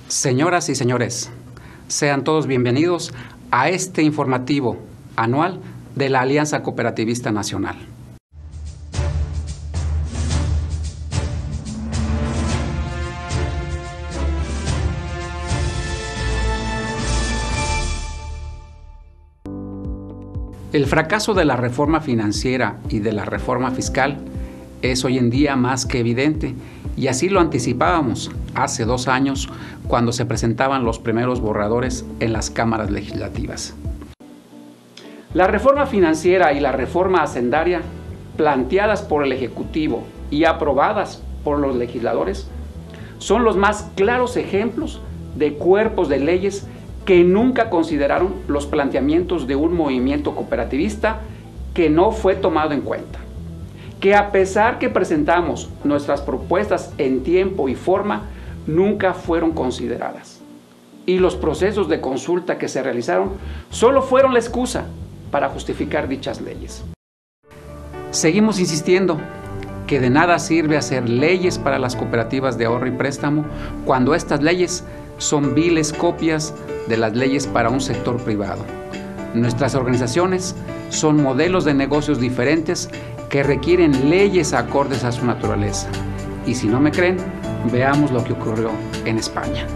Señoras y señores, sean todos bienvenidos a este informativo anual de la Alianza Cooperativista Nacional. El fracaso de la reforma financiera y de la reforma fiscal es hoy en día más que evidente, y así lo anticipábamos hace 2 años cuando se presentaban los primeros borradores en las cámaras legislativas. La reforma financiera y la reforma hacendaria, planteadas por el Ejecutivo y aprobadas por los legisladores, son los más claros ejemplos de cuerpos de leyes que nunca consideraron los planteamientos de un movimiento cooperativista que no fue tomado en cuenta, que a pesar que presentamos nuestras propuestas en tiempo y forma, nunca fueron consideradas. Y los procesos de consulta que se realizaron solo fueron la excusa para justificar dichas leyes. Seguimos insistiendo que de nada sirve hacer leyes para las cooperativas de ahorro y préstamo cuando estas leyes son viles copias de las leyes para un sector privado. Nuestras organizaciones son modelos de negocios diferentes que requieren leyes acordes a su naturaleza. Y si no me creen, veamos lo que ocurrió en España.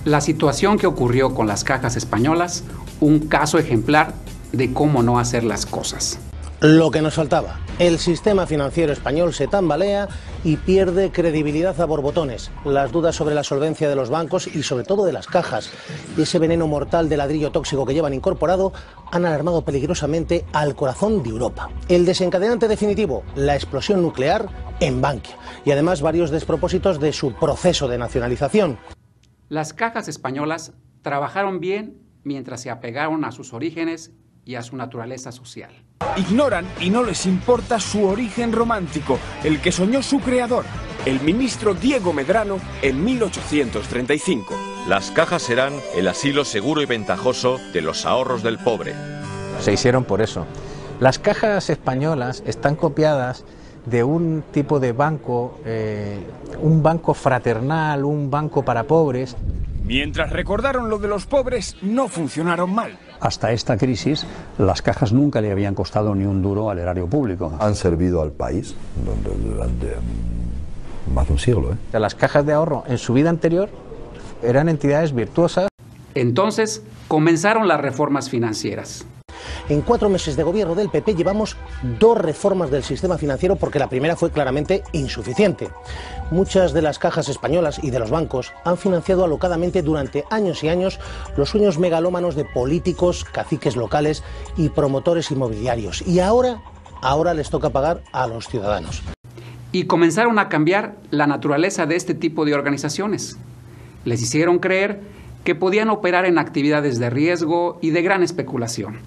La situación que ocurrió con las cajas españolas, un caso ejemplar de cómo no hacer las cosas. Lo que nos faltaba, el sistema financiero español se tambalea y pierde credibilidad a borbotones. Las dudas sobre la solvencia de los bancos y sobre todo de las cajas y ese veneno mortal de ladrillo tóxico que llevan incorporado han alarmado peligrosamente al corazón de Europa. El desencadenante definitivo, la explosión nuclear en Bankia y además varios despropósitos de su proceso de nacionalización. Las cajas españolas trabajaron bien mientras se apegaron a sus orígenes y a su naturaleza social. Ignoran y no les importa su origen romántico, el que soñó su creador, el ministro Diego Medrano, en 1835. Las cajas serán el asilo seguro y ventajoso de los ahorros del pobre. Se hicieron por eso. Las cajas españolas están copiadas de un tipo de banco, un banco fraternal, un banco para pobres. Mientras recordaron lo de los pobres, no funcionaron mal. Hasta esta crisis, las cajas nunca le habían costado ni un duro al erario público. Han servido al país durante más de un siglo. Las cajas de ahorro en su vida anterior eran entidades virtuosas. Entonces comenzaron las reformas financieras. En 4 meses de gobierno del PP llevamos 2 reformas del sistema financiero porque la primera fue claramente insuficiente. Muchas de las cajas españolas y de los bancos han financiado alocadamente durante años y años los sueños megalómanos de políticos, caciques locales y promotores inmobiliarios. Y ahora les toca pagar a los ciudadanos. Y comenzaron a cambiar la naturaleza de este tipo de organizaciones. Les hicieron creer que podían operar en actividades de riesgo y de gran especulación.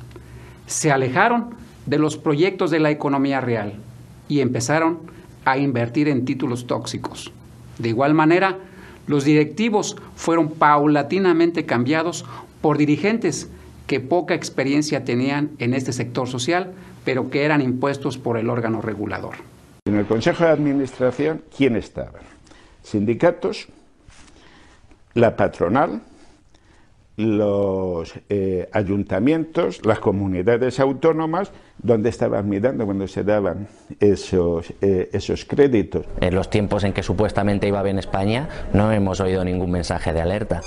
Se alejaron de los proyectos de la economía real y empezaron a invertir en títulos tóxicos. De igual manera, los directivos fueron paulatinamente cambiados por dirigentes que poca experiencia tenían en este sector social, pero que eran impuestos por el órgano regulador. En el Consejo de Administración, ¿quién estaba? Sindicatos, la patronal, los ayuntamientos, las comunidades autónomas, donde estaban mirando cuando se daban esos créditos. En los tiempos en que supuestamente iba bien España, no hemos oído ningún mensaje de alerta.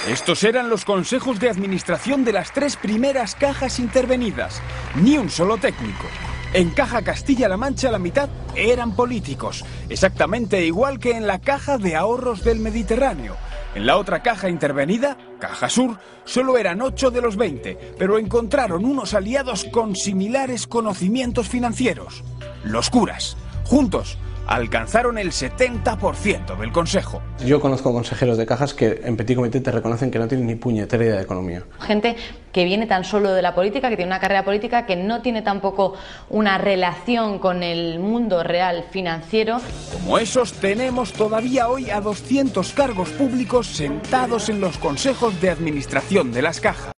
Estos eran los consejos de administración de las 3 primeras cajas intervenidas. Ni un solo técnico. En Caja Castilla-La Mancha la mitad eran políticos, exactamente igual que en la Caja de Ahorros del Mediterráneo. En la otra caja intervenida, Caja Sur, solo eran 8 de los 20, pero encontraron unos aliados con similares conocimientos financieros, los curas. Juntos alcanzaron el 70% del consejo. Yo conozco consejeros de cajas que en petit comité te reconocen que no tienen ni puñetera idea de economía. Gente que viene tan solo de la política, que tiene una carrera política, que no tiene tampoco una relación con el mundo real financiero. Como esos, tenemos todavía hoy a 200 cargos públicos sentados en los consejos de administración de las cajas.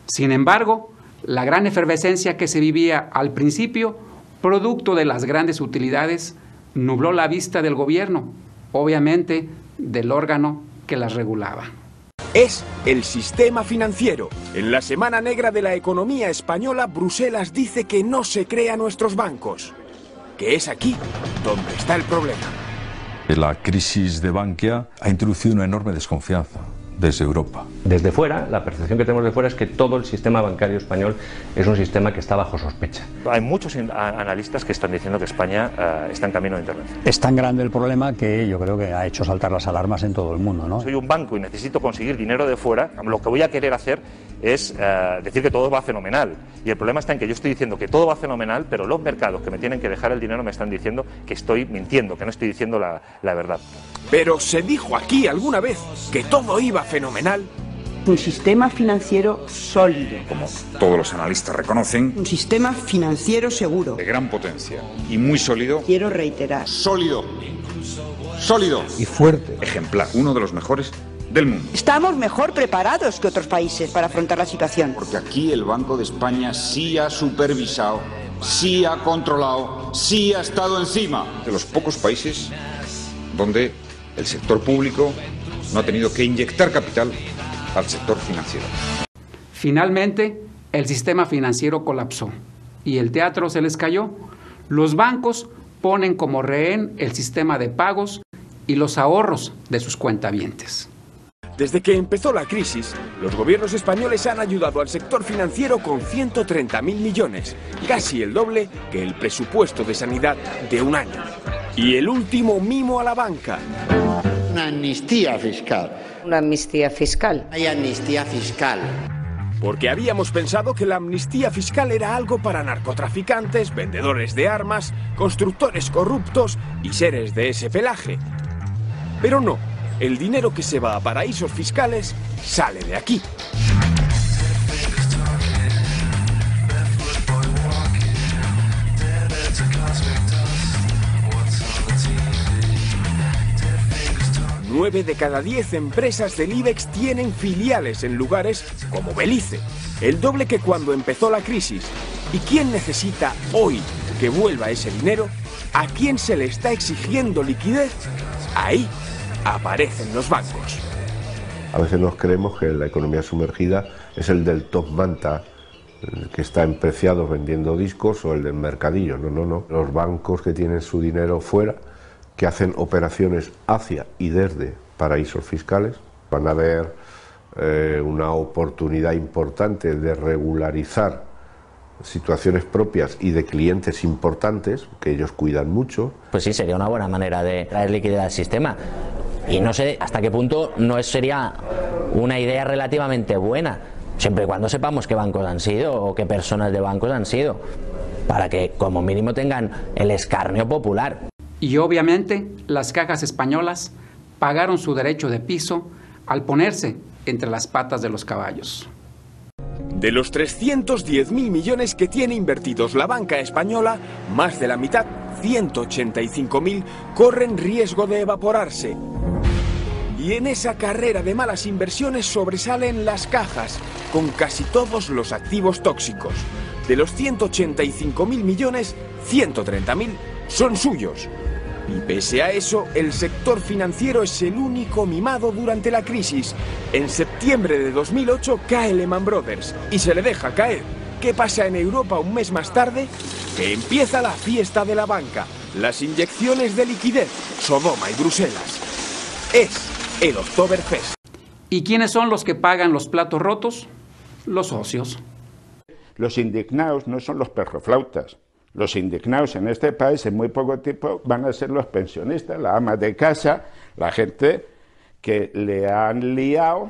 Sin embargo, La gran efervescencia que se vivía al principio, producto de las grandes utilidades, nubló la vista del gobierno, obviamente del órgano que las regulaba. Es el sistema financiero. En la semana negra de la economía española, Bruselas dice que no se crea nuestros bancos, que es aquí donde está el problema. La crisis de Bankia ha introducido una enorme desconfianza desde Europa. Desde fuera, la percepción que tenemos de fuera es que todo el sistema bancario español es un sistema que está bajo sospecha. Hay muchos analistas que están diciendo que España está en camino de intervención. Es tan grande el problema que yo creo que ha hecho saltar las alarmas en todo el mundo, ¿no? Soy un banco y necesito conseguir dinero de fuera. Lo que voy a querer hacer es decir que todo va fenomenal. Y el problema está en que yo estoy diciendo que todo va fenomenal, pero los mercados que me tienen que dejar el dinero me están diciendo que estoy mintiendo, que no estoy diciendo la verdad. Pero se dijo aquí alguna vez que todo iba fenomenal. Un sistema financiero sólido. Como todos los analistas reconocen. Un sistema financiero seguro. De gran potencia y muy sólido. Quiero reiterar. Sólido. Sólido. Y fuerte. Ejemplar, uno de los mejores del mundo. Estamos mejor preparados que otros países para afrontar la situación. Porque aquí el Banco de España sí ha supervisado, sí ha controlado, sí ha estado encima de los pocos países donde el sector público no ha tenido que inyectar capital al sector financiero. Finalmente, el sistema financiero colapsó y el teatro se les cayó. Los bancos ponen como rehén el sistema de pagos y los ahorros de sus cuentavientes. Desde que empezó la crisis, los gobiernos españoles han ayudado al sector financiero con 130.000 millones, casi el doble que el presupuesto de sanidad de un año. Y el último mimo a la banca. Una amnistía fiscal. Una amnistía fiscal. Hay amnistía fiscal. Porque habíamos pensado que la amnistía fiscal era algo para narcotraficantes, vendedores de armas, constructores corruptos y seres de ese pelaje. Pero no, el dinero que se va a paraísos fiscales sale de aquí. Nueve de cada 10 empresas del IBEX tienen filiales en lugares como Belice, el doble que cuando empezó la crisis. ¿Y quién necesita hoy que vuelva ese dinero? ¿A quién se le está exigiendo liquidez? Ahí aparecen los bancos. A veces nos creemos que la economía sumergida es el del top manta, el que está en Preciados vendiendo discos, o el del mercadillo. No. Los bancos que tienen su dinero fuera, que hacen operaciones hacia y desde paraísos fiscales, van a ver una oportunidad importante de regularizar situaciones propias y de clientes importantes que ellos cuidan mucho. Pues sí, sería una buena manera de traer liquidez al sistema. Y no sé hasta qué punto no sería una idea relativamente buena, siempre y cuando sepamos qué bancos han sido o qué personas de bancos han sido, para que como mínimo tengan el escarnio popular. Y obviamente las cajas españolas pagaron su derecho de piso al ponerse entre las patas de los caballos. De los 310.000 millones que tiene invertidos la banca española, más de la mitad, 185.000, corren riesgo de evaporarse. Y en esa carrera de malas inversiones sobresalen las cajas, con casi todos los activos tóxicos. De los 185.000 millones, 130.000 son suyos. Y pese a eso, el sector financiero es el único mimado durante la crisis. En septiembre de 2008 cae Lehman Brothers y se le deja caer. ¿Qué pasa en Europa un mes más tarde? Que empieza la fiesta de la banca, las inyecciones de liquidez, Sodoma y Bruselas. Es el Oktoberfest. ¿Y quiénes son los que pagan los platos rotos? Los socios. Los indignados no son los perroflautas. Los indignados en este país en muy poco tiempo van a ser los pensionistas, las amas de casa, la gente que le han liado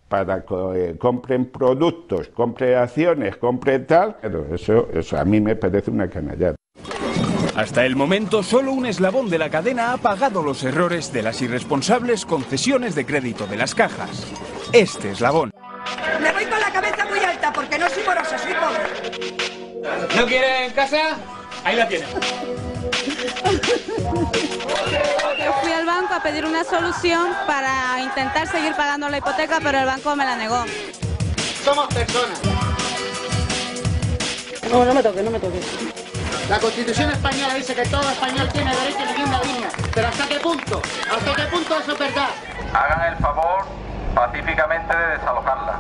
para que compren productos, compren acciones, compren tal. Pero eso a mí me parece una canallada. Hasta el momento, solo un eslabón de la cadena ha pagado los errores de las irresponsables concesiones de crédito de las cajas. Este eslabón. Me voy con la cabeza muy alta porque no soy morosa, soy pobre. ¿No quiere en casa? Ahí la tiene. Yo fui al banco a pedir una solución para intentar seguir pagando la hipoteca, pero el banco me la negó. Somos personas. No, no me toques, no me toques. La Constitución española dice que todo español tiene derecho a vivienda digna. ¿Pero hasta qué punto? ¿Hasta qué punto eso es verdad? Hagan el favor pacíficamente de desalojarla.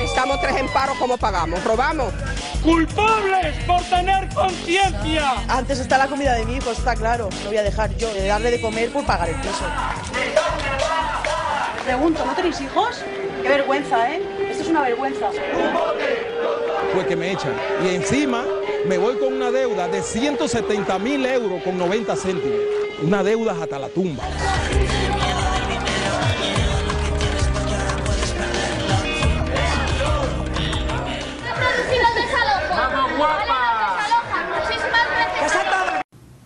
Estamos 3 en paro, ¿cómo pagamos? ¿Robamos? ¡Culpables por tener conciencia! Antes está la comida de mi hijo, está claro. No voy a dejar yo de darle de comer por pagar el piso. Pregunto, ¿no tenéis hijos? Qué vergüenza, ¿eh? Esto es una vergüenza. Pues que me echan. Y encima me voy con una deuda de 170.000 euros con 90 céntimos. Una deuda hasta la tumba.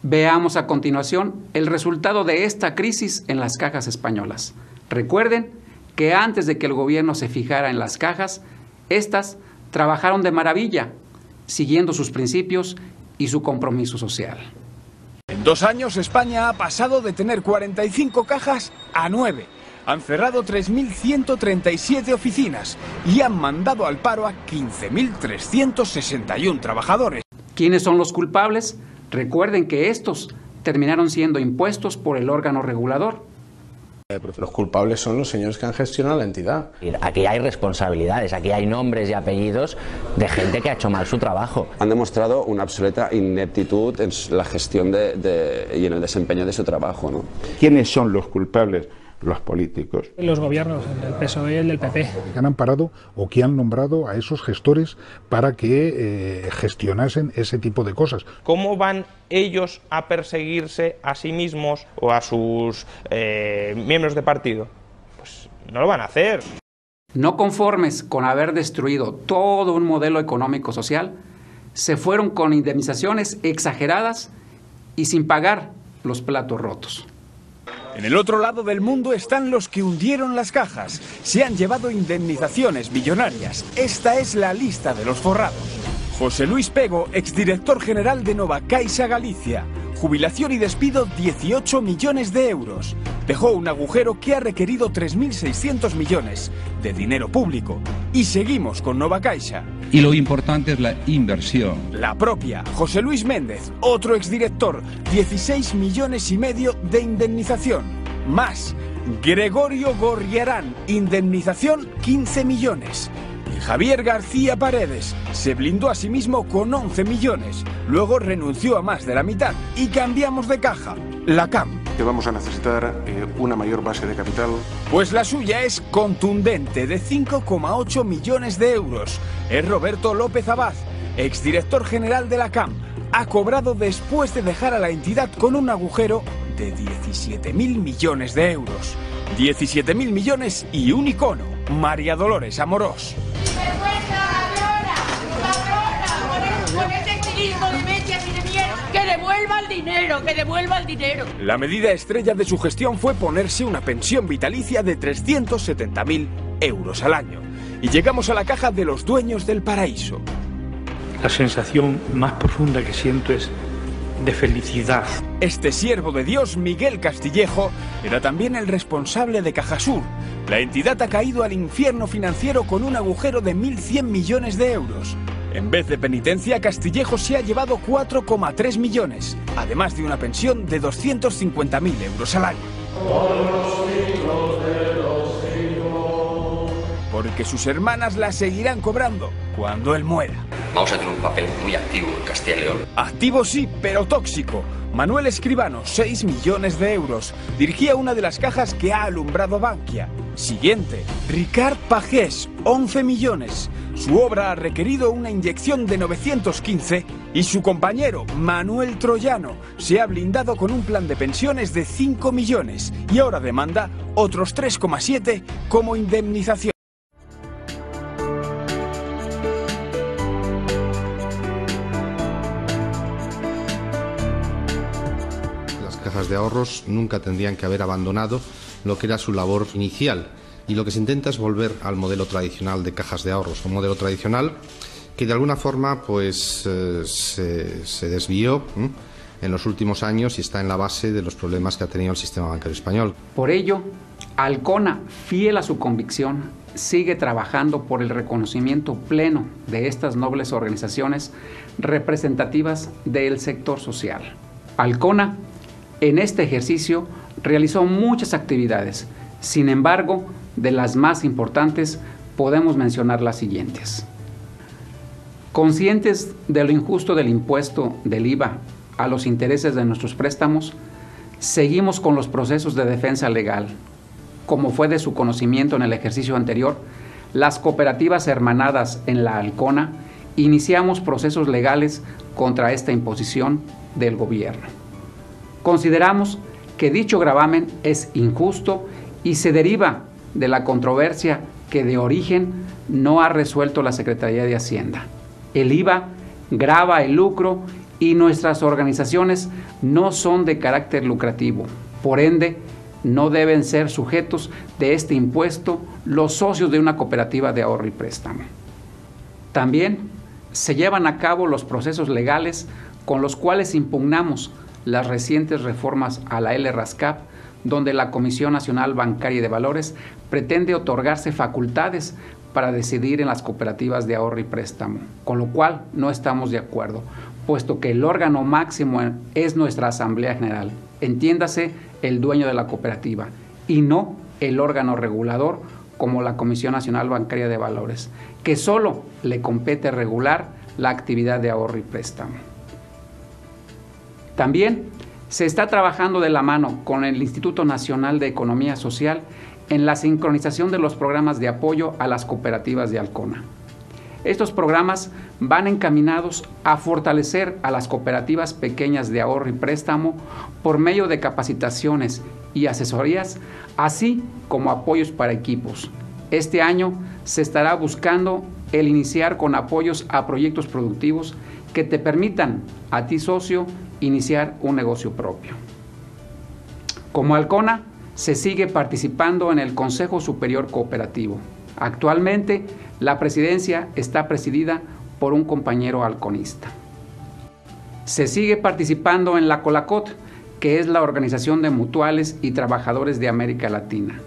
Veamos a continuación el resultado de esta crisis en las cajas españolas. Recuerden que antes de que el gobierno se fijara en las cajas, estas trabajaron de maravilla, siguiendo sus principios y su compromiso social. En 2 años España ha pasado de tener 45 cajas a 9. Han cerrado 3.137 oficinas y han mandado al paro a 15.361 trabajadores. ¿Quiénes son los culpables? Recuerden que estos terminaron siendo impuestos por el órgano regulador. Los culpables son los señores que han gestionado la entidad. Aquí hay responsabilidades, aquí hay nombres y apellidos de gente que ha hecho mal su trabajo. Han demostrado una absoluta ineptitud en la gestión y en el desempeño de su trabajo, ¿no? ¿Quiénes son los culpables? Los políticos. Los gobiernos, el del PSOE y el del PP. Que han amparado o que han nombrado a esos gestores para que gestionasen ese tipo de cosas. ¿Cómo van ellos a perseguirse a sí mismos o a sus miembros de partido? Pues no lo van a hacer. No conformes con haber destruido todo un modelo económico-social, se fueron con indemnizaciones exageradas y sin pagar los platos rotos. En el otro lado del mundo están los que hundieron las cajas. Se han llevado indemnizaciones millonarias. Esta es la lista de los forrados. José Luis Pego, exdirector general de Nova Caixa Galicia. Jubilación y despido 18 millones de euros. Dejó un agujero que ha requerido 3.600 millones de dinero público. Y seguimos con Nova Caixa. Y lo importante es la inversión. La propia, José Luis Méndez, otro exdirector, 16 millones y medio de indemnización. Más, Gregorio Gorriarán, indemnización 15 millones. Y Javier García Paredes se blindó a sí mismo con 11 millones. Luego renunció a más de la mitad y cambiamos de caja, la CAM. Que vamos a necesitar una mayor base de capital. Pues la suya es contundente, de 5,8 millones de euros. Es Roberto López Abad, exdirector general de la CAM. Ha cobrado después de dejar a la entidad con un agujero de 17.000 millones de euros. 17.000 millones y un icono, María Dolores Amorós. Con ese cinismo de bestias y de mierda. ¡Que devuelva el dinero! ¡Que devuelva el dinero! La medida estrella de su gestión fue ponerse una pensión vitalicia de 370.000 euros al año. Y llegamos a la caja de los dueños del paraíso. La sensación más profunda que siento es de felicidad. Este siervo de Dios, Miguel Castillejo, era también el responsable de Cajasur. La entidad ha caído al infierno financiero con un agujero de 1.100 millones de euros. En vez de penitencia, Castillejo se ha llevado 4,3 millones, además de una pensión de 250.000 euros al año. Porque sus hermanas la seguirán cobrando cuando él muera. Vamos a tener un papel muy activo en Castilla y León. Activo sí, pero tóxico. Manuel Escribano, 6 millones de euros. Dirigía una de las cajas que ha alumbrado Bankia. Siguiente, Ricard Pagés, 11 millones. Su obra ha requerido una inyección de 915 y su compañero, Manuel Troyano, se ha blindado con un plan de pensiones de 5 millones y ahora demanda otros 3,7 como indemnización. Las cajas de ahorros nunca tendrían que haber abandonado lo que era su labor inicial. Y lo que se intenta es volver al modelo tradicional de cajas de ahorros, un modelo tradicional que de alguna forma pues se desvió en los últimos años y está en la base de los problemas que ha tenido el sistema bancario español. Por ello, Alcona, fiel a su convicción, sigue trabajando por el reconocimiento pleno de estas nobles organizaciones representativas del sector social. Alcona, en este ejercicio, realizó muchas actividades. Sin embargo, de las más importantes, podemos mencionar las siguientes. Conscientes de lo injusto del impuesto del IVA a los intereses de nuestros préstamos, seguimos con los procesos de defensa legal. Como fue de su conocimiento en el ejercicio anterior, las cooperativas hermanadas en la Alcona iniciamos procesos legales contra esta imposición del gobierno. Consideramos que dicho gravamen es injusto y se deriva de la controversia que de origen no ha resuelto la Secretaría de Hacienda. El IVA grava el lucro y nuestras organizaciones no son de carácter lucrativo. Por ende, no deben ser sujetos de este impuesto los socios de una cooperativa de ahorro y préstamo. También se llevan a cabo los procesos legales con los cuales impugnamos las recientes reformas a la LRASCAP, donde la Comisión Nacional Bancaria y de Valores pretende otorgarse facultades para decidir en las cooperativas de ahorro y préstamo, con lo cual no estamos de acuerdo, puesto que el órgano máximo es nuestra Asamblea General, entiéndase el dueño de la cooperativa, y no el órgano regulador como la Comisión Nacional Bancaria de Valores, que solo le compete regular la actividad de ahorro y préstamo. También se está trabajando de la mano con el Instituto Nacional de Economía Social en la sincronización de los programas de apoyo a las cooperativas de Alcona. Estos programas van encaminados a fortalecer a las cooperativas pequeñas de ahorro y préstamo por medio de capacitaciones y asesorías, así como apoyos para equipos. Este año se estará buscando el iniciar con apoyos a proyectos productivos que te permitan a ti, socio, iniciar un negocio propio. Como Alcona, se sigue participando en el Consejo Superior Cooperativo. Actualmente, la presidencia está presidida por un compañero alconista. Se sigue participando en la COLACOT, que es la Organización de Mutuales y Trabajadores de América Latina.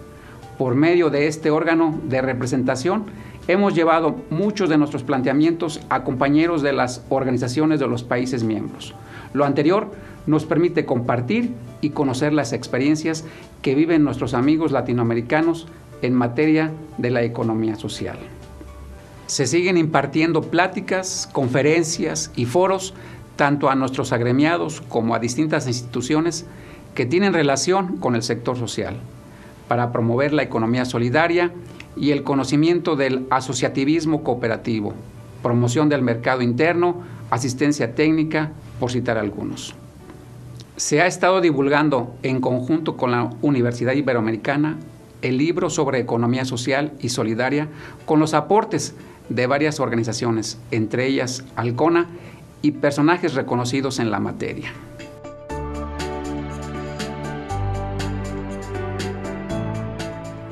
Por medio de este órgano de representación, hemos llevado muchos de nuestros planteamientos a compañeros de las organizaciones de los países miembros. Lo anterior nos permite compartir y conocer las experiencias que viven nuestros amigos latinoamericanos en materia de la economía social. Se siguen impartiendo pláticas, conferencias y foros tanto a nuestros agremiados como a distintas instituciones que tienen relación con el sector social, para promover la economía solidaria y el conocimiento del asociativismo cooperativo, promoción del mercado interno, asistencia técnica, por citar algunos. Se ha estado divulgando en conjunto con la Universidad Iberoamericana el libro sobre economía social y solidaria con los aportes de varias organizaciones, entre ellas Alcona, y personajes reconocidos en la materia.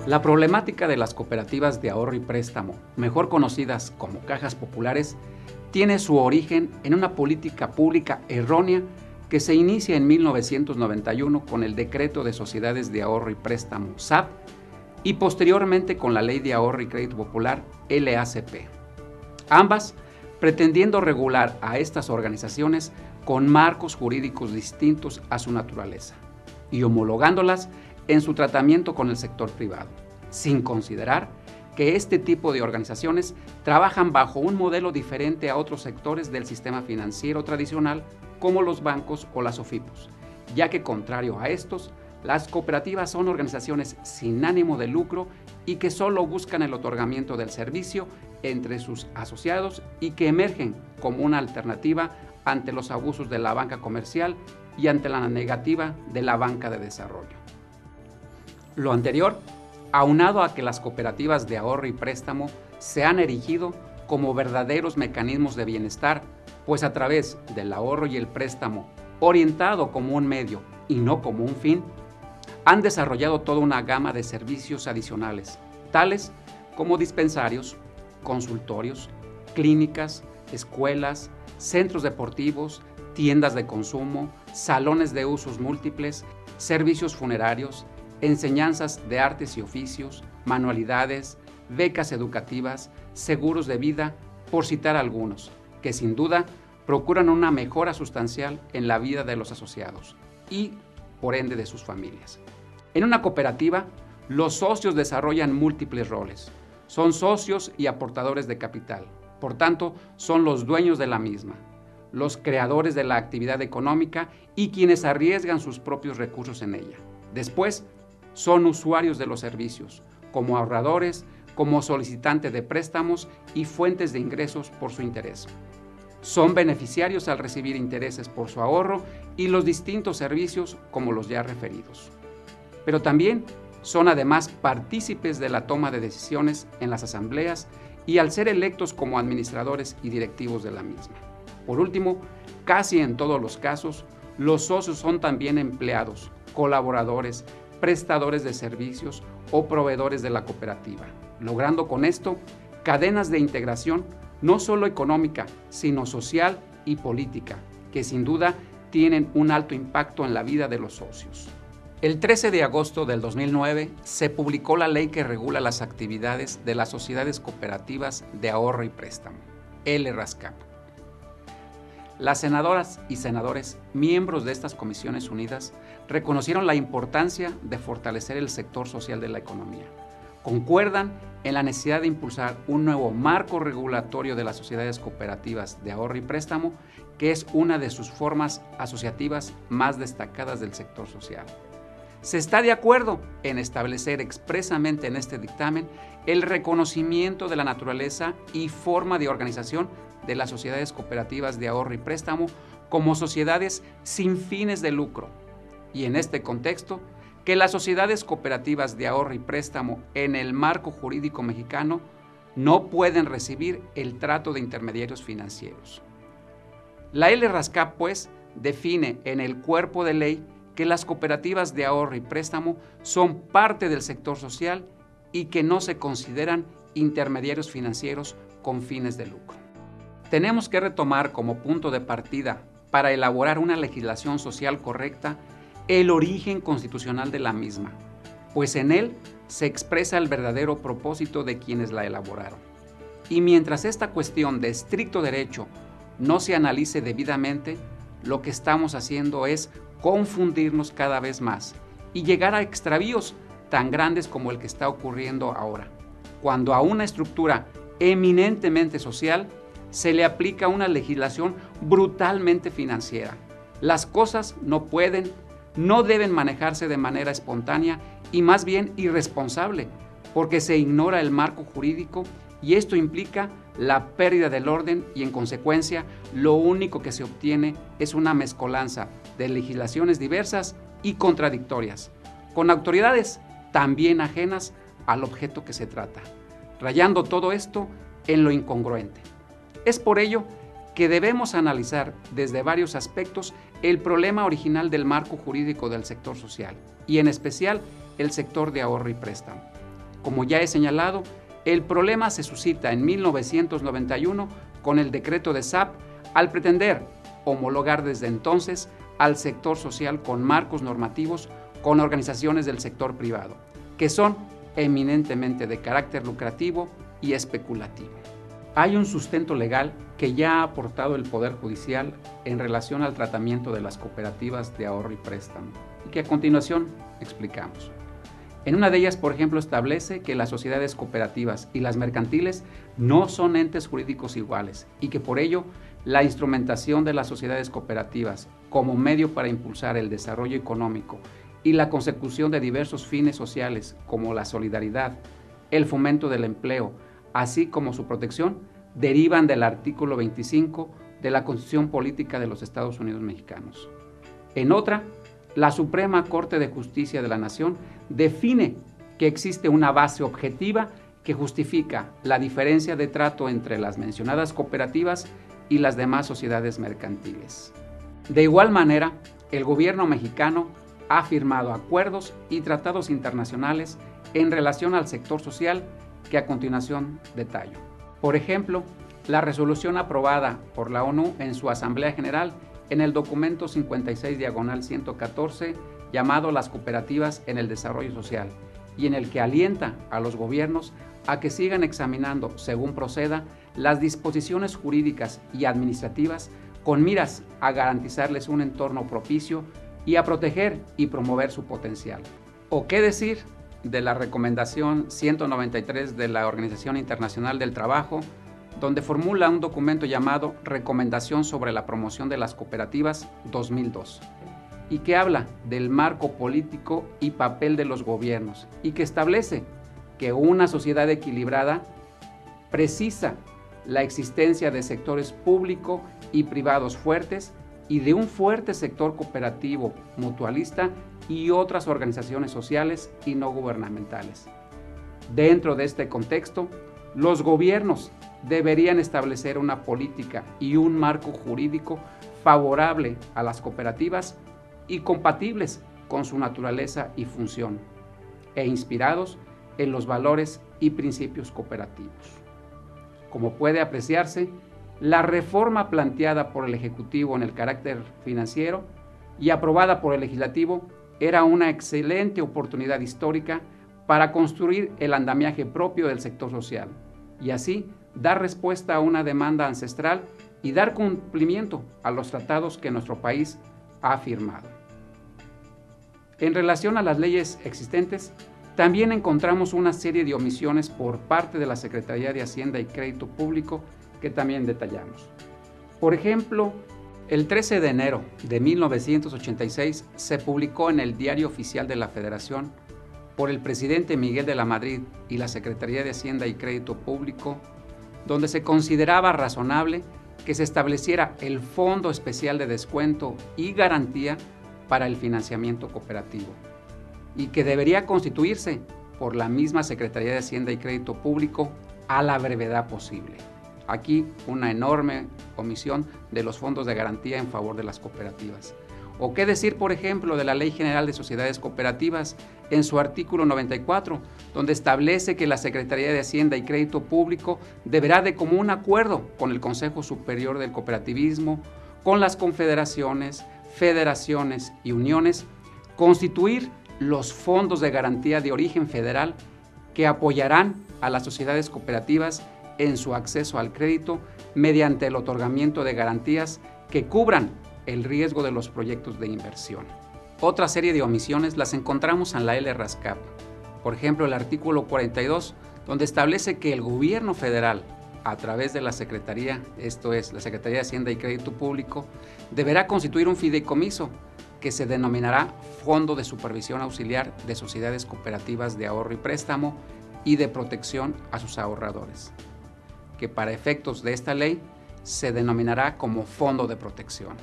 La problemática de las cooperativas de ahorro y préstamo, mejor conocidas como cajas populares, tiene su origen en una política pública errónea que se inicia en 1991 con el Decreto de Sociedades de Ahorro y Préstamo, SAP, y posteriormente con la Ley de Ahorro y Crédito Popular, LACP. Ambas pretendiendo regular a estas organizaciones con marcos jurídicos distintos a su naturaleza y homologándolas en su tratamiento con el sector privado, sin considerar que este tipo de organizaciones trabajan bajo un modelo diferente a otros sectores del sistema financiero tradicional como los bancos o las OFIPOS, ya que contrario a estos, las cooperativas son organizaciones sin ánimo de lucro y que solo buscan el otorgamiento del servicio entre sus asociados y que emergen como una alternativa ante los abusos de la banca comercial y ante la negativa de la banca de desarrollo. Lo anterior, aunado a que las cooperativas de ahorro y préstamo se han erigido como verdaderos mecanismos de bienestar, pues a través del ahorro y el préstamo, orientado como un medio y no como un fin, han desarrollado toda una gama de servicios adicionales, tales como dispensarios, consultorios, clínicas, escuelas, centros deportivos, tiendas de consumo, salones de usos múltiples, servicios funerarios, enseñanzas de artes y oficios, manualidades, becas educativas, seguros de vida, por citar algunos, que sin duda procuran una mejora sustancial en la vida de los asociados y, por ende, de sus familias. En una cooperativa, los socios desarrollan múltiples roles. Son socios y aportadores de capital. Por tanto, son los dueños de la misma, los creadores de la actividad económica y quienes arriesgan sus propios recursos en ella. Después, son usuarios de los servicios, como ahorradores, como solicitantes de préstamos y fuentes de ingresos por su interés. Son beneficiarios al recibir intereses por su ahorro y los distintos servicios como los ya referidos. Pero también son además partícipes de la toma de decisiones en las asambleas y al ser electos como administradores y directivos de la misma. Por último, casi en todos los casos, los socios son también empleados, colaboradores, prestadores de servicios o proveedores de la cooperativa, logrando con esto cadenas de integración no solo económica, sino social y política, que sin duda tienen un alto impacto en la vida de los socios. El 13 de agosto del 2009 se publicó la ley que regula las actividades de las sociedades cooperativas de ahorro y préstamo, LRASCAP. Las senadoras y senadores, miembros de estas comisiones unidas, reconocieron la importancia de fortalecer el sector social de la economía. Concuerdan en la necesidad de impulsar un nuevo marco regulatorio de las sociedades cooperativas de ahorro y préstamo, que es una de sus formas asociativas más destacadas del sector social. Se está de acuerdo en establecer expresamente en este dictamen el reconocimiento de la naturaleza y forma de organización de las sociedades cooperativas de ahorro y préstamo como sociedades sin fines de lucro, y en este contexto, que las sociedades cooperativas de ahorro y préstamo en el marco jurídico mexicano no pueden recibir el trato de intermediarios financieros. La LRASCAP, pues, define en el cuerpo de ley que las cooperativas de ahorro y préstamo son parte del sector social y que no se consideran intermediarios financieros con fines de lucro. Tenemos que retomar como punto de partida para elaborar una legislación social correcta el origen constitucional de la misma, pues en él se expresa el verdadero propósito de quienes la elaboraron. Y mientras esta cuestión de estricto derecho no se analice debidamente, lo que estamos haciendo es confundirnos cada vez más y llegar a extravíos tan grandes como el que está ocurriendo ahora, cuando a una estructura eminentemente social se le aplica una legislación brutalmente financiera. Las cosas no deben manejarse de manera espontánea y más bien irresponsable, porque se ignora el marco jurídico y esto implica la pérdida del orden y en consecuencia lo único que se obtiene es una mezcolanza de legislaciones diversas y contradictorias, con autoridades también ajenas al objeto que se trata, rayando todo esto en lo incongruente. Es por ello que debemos analizar desde varios aspectos el problema original del marco jurídico del sector social y en especial el sector de ahorro y préstamo. Como ya he señalado, el problema se suscita en 1991 con el decreto de SAP al pretender homologar desde entonces al sector social con marcos normativos con organizaciones del sector privado, que son eminentemente de carácter lucrativo y especulativo. Hay un sustento legal que ya ha aportado el Poder Judicial en relación al tratamiento de las cooperativas de ahorro y préstamo, y que a continuación explicamos. En una de ellas, por ejemplo, establece que las sociedades cooperativas y las mercantiles no son entes jurídicos iguales y que por ello la instrumentación de las sociedades cooperativas como medio para impulsar el desarrollo económico y la consecución de diversos fines sociales como la solidaridad, el fomento del empleo, así como su protección, derivan del artículo 25 de la Constitución Política de los Estados Unidos Mexicanos. En otra, la Suprema Corte de Justicia de la Nación define que existe una base objetiva que justifica la diferencia de trato entre las mencionadas cooperativas y las demás sociedades mercantiles. De igual manera, el gobierno mexicano ha firmado acuerdos y tratados internacionales en relación al sector social que a continuación detallo. Por ejemplo, la resolución aprobada por la ONU en su Asamblea General en el documento 56/114 llamado Las cooperativas en el desarrollo social, y en el que alienta a los gobiernos a que sigan examinando, según proceda, las disposiciones jurídicas y administrativas con miras a garantizarles un entorno propicio y a proteger y promover su potencial. ¿O qué decir de la recomendación 193 de la Organización Internacional del Trabajo, donde formula un documento llamado Recomendación sobre la promoción de las cooperativas 2002, y que habla del marco político y papel de los gobiernos, y que establece que una sociedad equilibrada precisa la existencia de sectores público y privados fuertes y de un fuerte sector cooperativo, mutualista y otras organizaciones sociales y no gubernamentales. Dentro de este contexto, los gobiernos deberían establecer una política y un marco jurídico favorable a las cooperativas y compatibles con su naturaleza y función, e inspirados en los valores y principios cooperativos. Como puede apreciarse, la reforma planteada por el Ejecutivo en el carácter financiero y aprobada por el Legislativo era una excelente oportunidad histórica para construir el andamiaje propio del sector social y así dar respuesta a una demanda ancestral y dar cumplimiento a los tratados que nuestro país ha firmado. En relación a las leyes existentes, también encontramos una serie de omisiones por parte de la Secretaría de Hacienda y Crédito Público que también detallamos. Por ejemplo, el 13 de enero de 1986 se publicó en el Diario Oficial de la Federación por el presidente Miguel de la Madrid y la Secretaría de Hacienda y Crédito Público, donde se consideraba razonable que se estableciera el Fondo Especial de Descuento y Garantía para el financiamiento cooperativo, y que debería constituirse por la misma Secretaría de Hacienda y Crédito Público a la brevedad posible. Aquí una enorme omisión de los fondos de garantía en favor de las cooperativas. ¿O qué decir, por ejemplo, de la Ley General de Sociedades Cooperativas en su artículo 94, donde establece que la Secretaría de Hacienda y Crédito Público deberá de común acuerdo con el Consejo Superior del Cooperativismo, con las confederaciones, federaciones y uniones, constituir los fondos de garantía de origen federal que apoyarán a las sociedades cooperativas en su acceso al crédito mediante el otorgamiento de garantías que cubran el riesgo de los proyectos de inversión. Otra serie de omisiones las encontramos en la LRASCAP. Por ejemplo, el artículo 42, donde establece que el gobierno federal, a través de la Secretaría, esto es, la Secretaría de Hacienda y Crédito Público, deberá constituir un fideicomiso que se denominará Fondo de Supervisión Auxiliar de Sociedades Cooperativas de Ahorro y Préstamo y de Protección a sus ahorradores, que para efectos de esta ley se denominará como Fondo de Protección.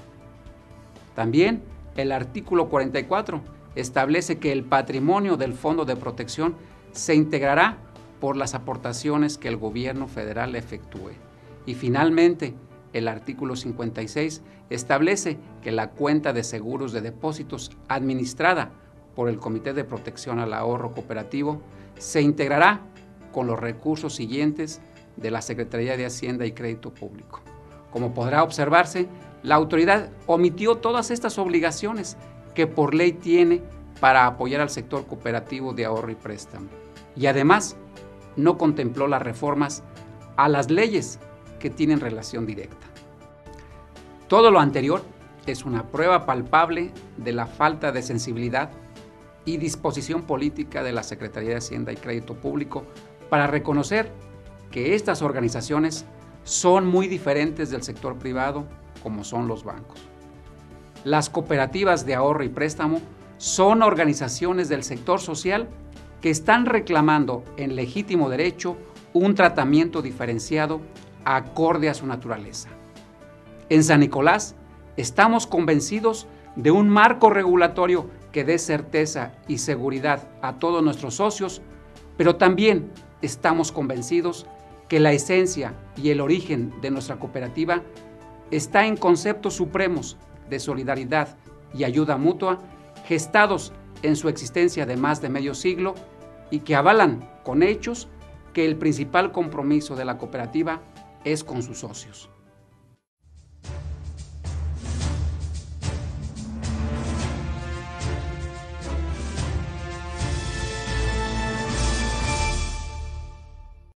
También el artículo 44 establece que el patrimonio del Fondo de Protección se integrará por las aportaciones que el gobierno federal efectúe. Y finalmente, el artículo 56 establece que la cuenta de seguros de depósitos administrada por el Comité de Protección al Ahorro Cooperativo se integrará con los recursos siguientes de la Secretaría de Hacienda y Crédito Público. Como podrá observarse, la autoridad omitió todas estas obligaciones que por ley tiene para apoyar al sector cooperativo de ahorro y préstamo. Y además, no contempló las reformas a las leyes que tienen relación directa. Todo lo anterior es una prueba palpable de la falta de sensibilidad y disposición política de la Secretaría de Hacienda y Crédito Público para reconocer que estas organizaciones son muy diferentes del sector privado, como son los bancos. Las cooperativas de ahorro y préstamo son organizaciones del sector social que están reclamando en legítimo derecho un tratamiento diferenciado acorde a su naturaleza. En San Nicolás estamos convencidos de un marco regulatorio que dé certeza y seguridad a todos nuestros socios, pero también estamos convencidos que la esencia y el origen de nuestra cooperativa está en conceptos supremos de solidaridad y ayuda mutua, gestados en su existencia de más de medio siglo y que avalan con hechos que el principal compromiso de la cooperativa es con sus socios.